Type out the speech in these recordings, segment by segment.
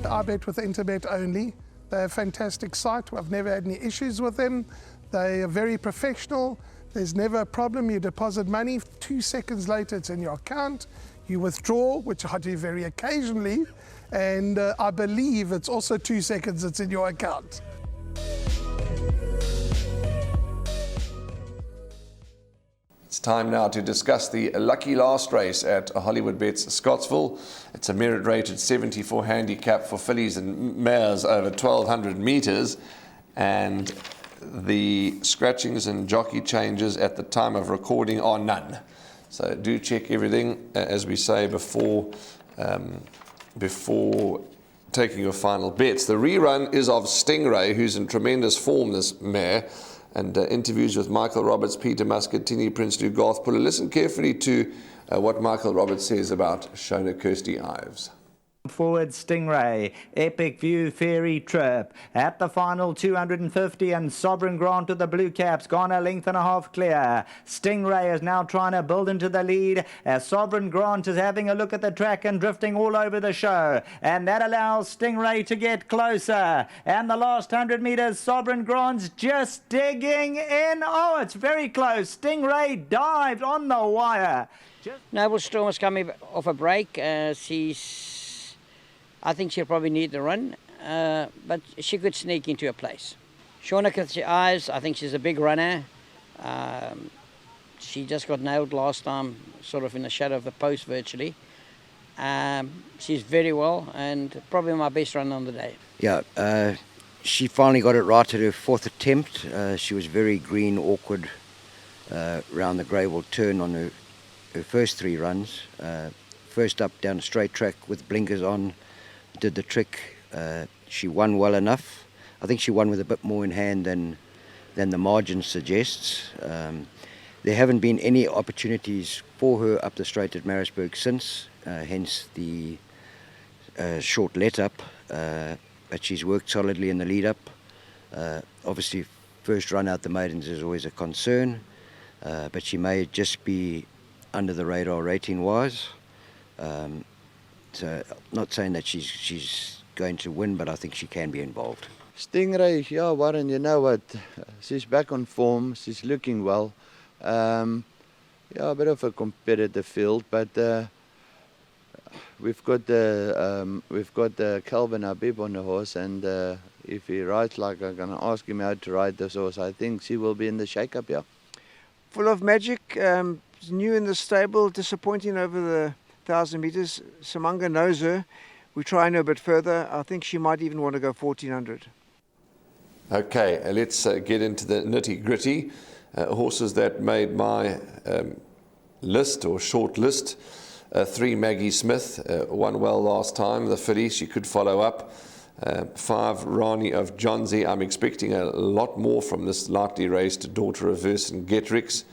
I bet with Interbet only. They're a fantastic site. I've never had any issues with them. They are very professional. There's never a problem. You deposit money, 2 seconds later it's in your account. You withdraw, which I do very occasionally, and I believe it's also 2 seconds it's in your account. It's time now to discuss the lucky last race at Hollywoodbets Scottsville. It's a merit-rated 74 handicap for fillies and mares over 1,200 metres, and the scratchings and jockey changes at the time of recording are none. So do check everything, as we say, before taking your final bets. The rerun is of Stingray, who's in tremendous form, this mare, and interviews with Michael Roberts, Peter Muscatini, Prince Lou Garthpuller. Listen carefully to what Michael Roberts says about Shona Kirsty Ives. Forward Stingray, Epic View Fairy Trip at the final 250, and Sovereign Grant to the Blue Caps, gone a length and a half clear. Stingray is now trying to build into the lead as Sovereign Grant is having a look at the track and drifting all over the show, and that allows Stingray to get closer. And the last 100 metres, Sovereign Grant's just digging in. Oh, it's very close. Stingray dived on the wire. Noble Storm is coming off a break. I think she'll probably need the run, but she could sneak into a place. Shona Kirsty Ives, I think she's a big runner. She just got nailed last time, sort of in the shadow of the post virtually. She's very well, and probably my best run on the day. Yeah, she finally got it right at her fourth attempt. She was very green, awkward around the Greyville turn on her first 3 runs. First up down a straight track with blinkers on, did the trick. She won well enough. I think she won with a bit more in hand than the margin suggests. There haven't been any opportunities for her up the straight at Maritzburg since, hence the short let-up. But she's worked solidly in the lead-up. Obviously, first run out the maidens is always a concern, but she may just be under the radar rating-wise. So not saying that she's going to win, but I think she can be involved. Stingray, yeah, Warren, you know what? She's back on form. She's looking well. Yeah, a bit of a competitive field, but we've got Calvin Habib on the horse, and if he rides like I'm gonna ask him how to ride this horse, I think she will be in the shake-up. Yeah. Full of magic, new in the stable, disappointing over the 1,000 metres. Samanga knows her. We try and know a bit further. I think she might even want to go 1,400. Okay, let's get into the nitty-gritty. Horses that made my list or short list. 3, Maggie Smith, won well last time. The filly, she could follow up. 5, Rani of Johnsy. I'm expecting a lot more from this lightly raced Daughter of Verse and Getrix.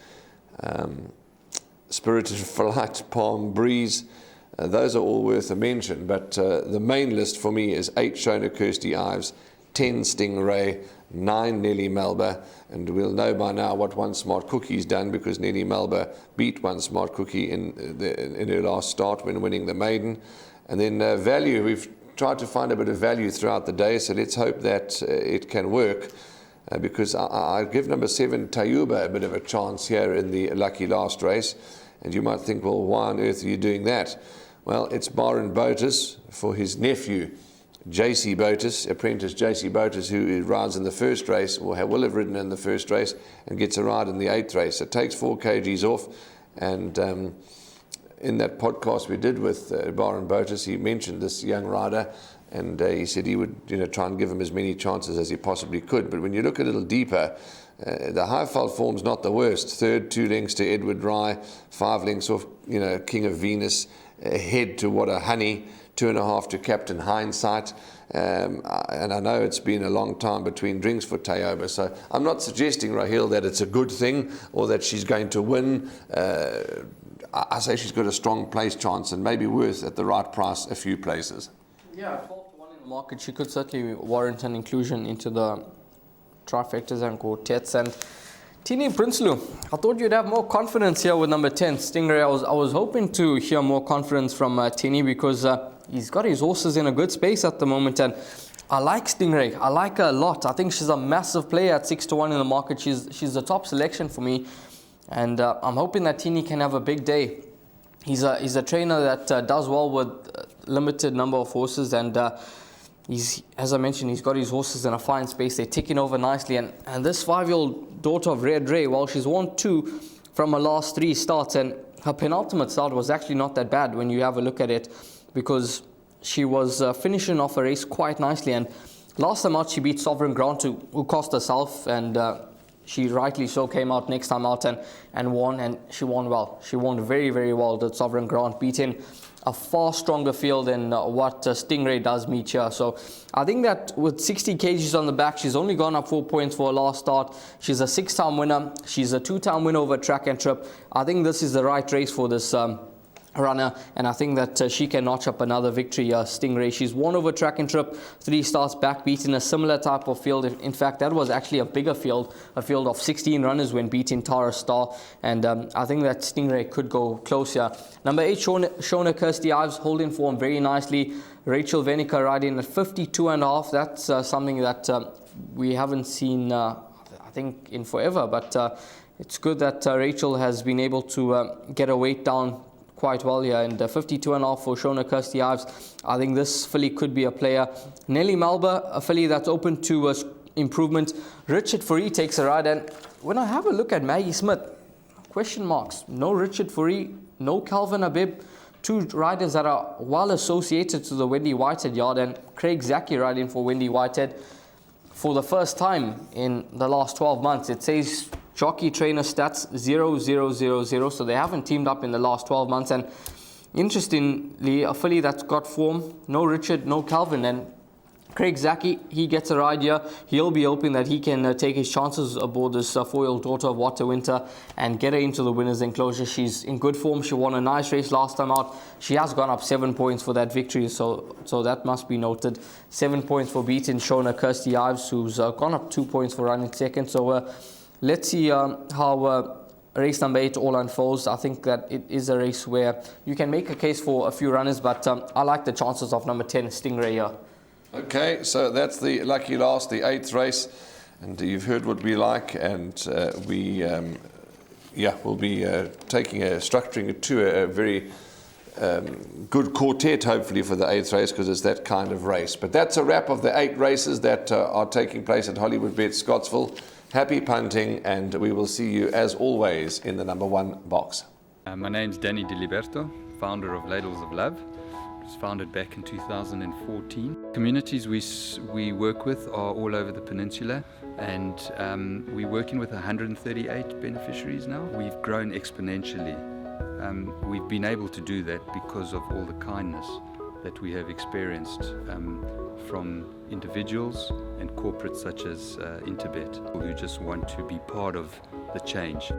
Spirited Flight, Palm Breeze, those are all worth a mention, but the main list for me is 8 Shona Kirsty Ives, 10 Stingray, 9 Nellie Melba, and we'll know by now what One Smart Cookie's done, because Nellie Melba beat One Smart Cookie in her last start when winning the maiden. And then value, we've tried to find a bit of value throughout the day, so let's hope that it can work. Because I give number 7 Tayuba a bit of a chance here in the lucky last race. And you might think, well, why on earth are you doing that? Well, it's Byron Botus for his nephew, JC Botus, apprentice JC Botus, who rides in the first race, or will have ridden in the first race, and gets a ride in the 8th race. It takes 4 kgs off. And in that podcast we did with Byron Botus, he mentioned this young rider, and he said he would try and give him as many chances as he possibly could. But when you look a little deeper, the Highfeld form's not the worst. 3rd, 2 lengths to Edward Rye, 5 lengths off, King of Venus, head to What a Honey, 2.5 to Captain Hindsight. And I know it's been a long time between drinks for Tayoba, so I'm not suggesting, Raheel, that it's a good thing or that she's going to win. I say she's got a strong place chance and maybe worth, at the right price, a few places. Yeah, 12 to 1 in the market. She could certainly warrant an inclusion into the trifectas and quartets. And Tini Prinsloo, I thought you'd have more confidence here with number 10, Stingray. I was hoping to hear more confidence from Tini, because he's got his horses in a good space at the moment, and I like Stingray. I like her a lot. I think she's a massive player at 6-1 in the market. She's the top selection for me, and I'm hoping that Tini can have a big day. He's a trainer that does well with limited number of horses, and he's, as I mentioned, he's got his horses in a fine space. They're ticking over nicely, and this 5-year-old daughter of Red Ray, well, she's won 2 from her last 3 starts, and her penultimate start was actually not that bad when you have a look at it, because she was finishing off a race quite nicely, and last time out she beat Sovereign Grant, who cost herself, and she rightly so came out next time out and won, and she won well. She won very, very well, the Sovereign Grant, beating a far stronger field than what Stingray does meet here. So I think that with 60 kgs on the back, she's only gone up 4 points for her last start. She's a 6-time winner. She's a 2-time winner over Track and Trip. I think this is the right race for this runner, and I think that she can notch up another victory. Stingray, she's won over Track and Trip 3 starts back, beating a similar type of field. In fact, that was actually a bigger field, a field of 16 runners when beating Tara Star, and I think that Stingray could go close here. Number 8, Shona Kirsty Ives, holding form very nicely. Rachel Venica riding at 52.5. That's something that we haven't seen, I think, in forever, but it's good that Rachel has been able to get her weight down quite well here, and 52.5 for Shona Kirsty Ives. I think this filly could be a player. Nelly Malba, a filly that's open to improvement. Richard Fourie takes a ride, and when I have a look at Maggie Smith, question marks. No Richard Fourie, no Calvin Abib, 2 riders that are well associated to the Wendy Whitehead yard, and Craig Zaki riding for Wendy Whitehead for the first time in the last 12 months. It says jockey trainer stats 0-0-0-0, so they haven't teamed up in the last 12 months. And interestingly, a filly that's got form, no Richard, no Calvin, and Craig Zaki, he gets a ride here. He'll be hoping that he can take his chances aboard this 4-year-old daughter of Water Winter and get her into the winner's enclosure. She's in good form. She won a nice race last time out. She has gone up 7 points for that victory, so that must be noted. 7 points for beating Shona Kirsty Ives, who's gone up 2 points for running second. So let's see how race number 8 all unfolds. I think that it is a race where you can make a case for a few runners, but I like the chances of number 10, Stingray here. Okay, so that's the lucky last, the 8th race, and you've heard what we like, and we'll be structuring it to a very good quartet, hopefully, for the 8th race, because it's that kind of race. But that's a wrap of the 8 races that are taking place at Hollywoodbets Scottsville. Happy punting, and we will see you, as always, in the number 1 box. My name's Danny Diliberto, founder of Ladles of Love. It was founded back in 2014. Communities we work with are all over the peninsula, and we're working with 138 beneficiaries now. We've grown exponentially. We've been able to do that because of all the kindness that we have experienced from individuals and corporates such as Interbet, who just want to be part of the change.